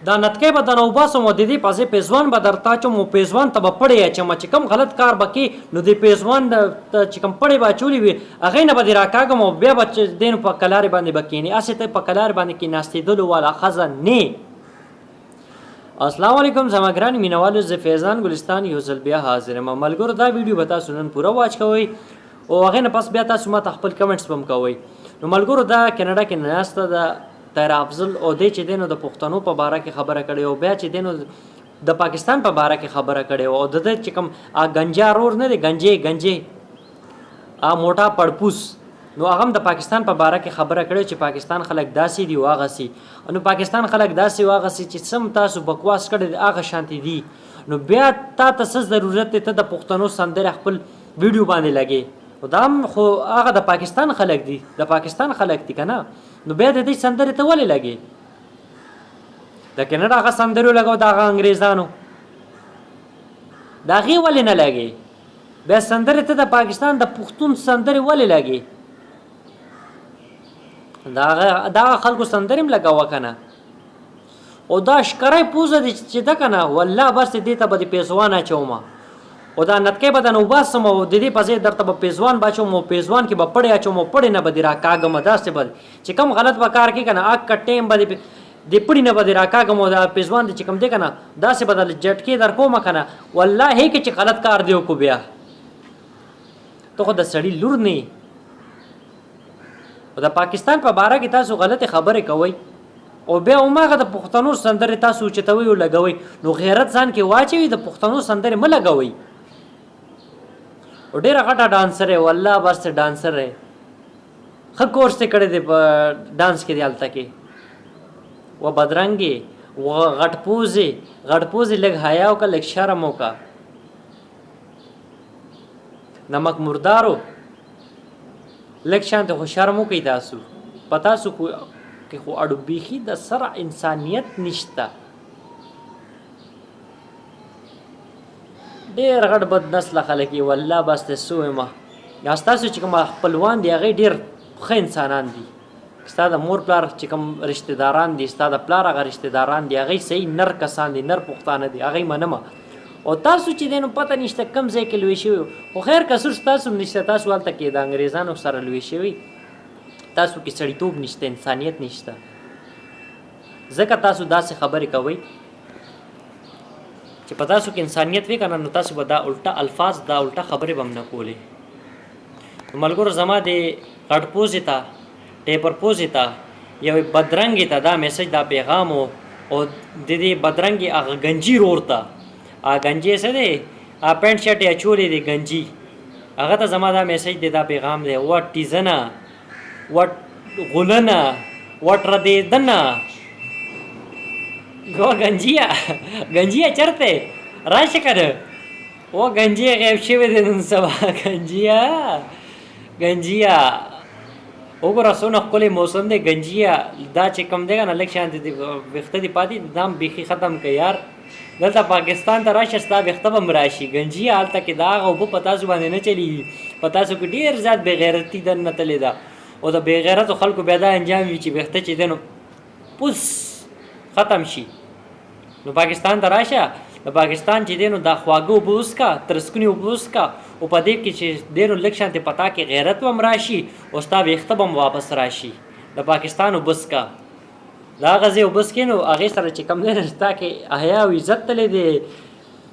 دا نتکې به درنه وباسم او د دې پسې پیزوان به درته اچوم او پیزوان ته به پړی اچوم چې کوم غلط کار به کې نو د پیزوان چې کوم پړی به اچولی وي هغې نه به دې راکاږم او بیا به چې دی نو په کلارې باندې به کښېنې هسې ته په کلارې باندې کښېناستېدلو والا ښځه نه. السلام علیکم زما ګران مینوالو، زه فیضان ګلستان یو ځل بیا حاضر یم. ملګرو دا ویډیو به تاسو نن پوره واچ کوئ او هغې نه پس بیا تاسو ما ته خپل کمنټس به هم کوئ. نو ملګرو دا کینیډا کې ناسته ده طاهر افضل او دی چې دی نو د پښتنو په باره کې خبره کړې او بیا چې دی نو د پاکستان په باره کې خبره کړې او د ده چې کوم ګنجا رور نه دی گنجې موټا پړپوس نو هغه هم د پاکستان په باره کې خبره کړې چې پاکستان خلک داسې دي او هغسې نو پاکستان خلک داسې او هغسې چې سم تاسو بکواس کړی دی هغه شانتې دي. نو بیا تا ته څه ضرورت دی ته د پښتنو سندرې خپل ویډیو باندې لګې او دا هم خو هغه د پاکستان خلک دي د پاکستان خلک دي که نه نو بیا د دې سندرې ته ولې لګې د کینیډا هغه سندرې لګو د هغه انګریزانو د هغې ولې نه لګې بیا سندرې ته د پاکستان د پښتون سندرې ولې لګې د هغه خلکو سندرې هم لګوه که نه او دا ښکری پوزه دی چې ده که نه والله بس دې ته به د پیزوان اچوم او دا نتکۍ به درنه وباسم او د دې په ځای درته به پیزوان به اچوم او پیزوان کې به پړی اچوم او پړی نه به دې راکاږم داسې به چې کوم غلط به کار کوي که نه اک ټیم به د پړي نه به دې راکاږم او دا پیزوان دی چې کوم دی که نه داسې به درله جټکې در کوم که نه والله کې چې غلط کار دی وکړو بیا ته خو د سړي لور نه او د پاکستان په باره کې تاسو غلطې خبرې کوئ او بیا هماغه د پښتنو سندرې تاسو اوچتوئ او لګوئ نو غیرت ځان کې واچوي د پښتنو سندرې مه لګوئ او ډېره غټه ډانسر یې والله بس ډانسر یې ښه کورس یې کړی دی په ډانس کې دی هلته کې و بدرنګې و غټ پوزې لږ حیا وکړه لږ شرم وکړه نمک مردارو لږ شانته خو شرم وکړئ تاسو په تاسو کې خو اړو بیخي د سره انسانیت نشته ډېر غټ بد نسله خلک یې والله بس ته څه ویمه یا ستاسو چې کوم خپلوان دي هغې ډېر ښه انسانان دي ستا د مور پلار چې کوم رشته داران دي ستا د پلار هغه رشته داران دي هغې صحیح نر کسان دي نر پښتانه دي هغې منمه او تاسو چې دی نو پته نشته کوم ځای کې لوی شوي خو خیر قصور ستاسو هم نشته تاسو هلته کې د انګریزانو سره لوی شوي تاسو کې سړیتوب نشته انسانیت نشته ځکه تاسو داسې خبرې کوئ چې په تاسو کې انسانیت وي که نه نو تاسو به دا الټه الفاظ دا الټه خبرې به هم نه کولې. نو ملګرو زما د غټ پوزې ته ټیپر پوزې ته یو بدرنګې ته دا میسج دا پیغام او د دې بدرنګې هغه ګنجي رور ته گنجی څه دی پینټ شرټ یې اچولی دی ګنجي هغه ته زما دا میسج دی دا پیغام دی وټ ټیزنه وټ غلنه وټ ردیدنه و گنجیه چرته راشه کنه و گنجیه غیب شوی دی نن سبا گنجیه وګوره څونه ښکلی موسم دی ګنجیه دا چې کوم دی که نه لږ شانتې دی ویښته دې پاتې دا هم بیخي ختم که یار دلته پاکستان ته راشه ستا ویښته به هم راشي ګنجیه هلته کې د هغه اوبه په تاسو باندې نه چلیږي په تاسو کې ډېر زیات بېغیرتي دننه تلې ده او د بېغیرتو خلکو بیا دا انجام وي چې ویښته چې دی نو پوس ختم شي. نو پاکستان ته راشه د پاکستان چې دی نو دا خواږه اوبه وڅښه ترسکونې اوبه وڅښه او په دې کې چې دی نو لږ شانتې په تا کې غیرت به هم راشي او ستا ویښته به هم واپس راشي د پاکستان اوبه څښه د هغه ځای اوبه څښې نو هغې سره چې کوم دی ستا کې حیا او عزت تللی دی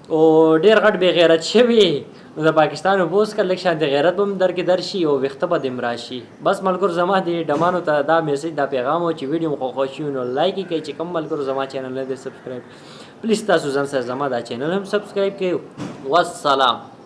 او ډېر غټ بې غیرت شوي نو د پاکستان اوبه وڅښه لږ شانتې غیرت به هم در کې درشي او ویښته به دې هم راشي. بس ملګرو زما د ډمانو ته دا میسج دا پیغام و چې ویډیو مو خوښ شوي نو لایک یې کوئ چې کوم ملګرو زما چینل نه دی سبسکرایب پلیز تاسو ځان سره زما دا چینل هم سبسکرایب کړئ. والسلام.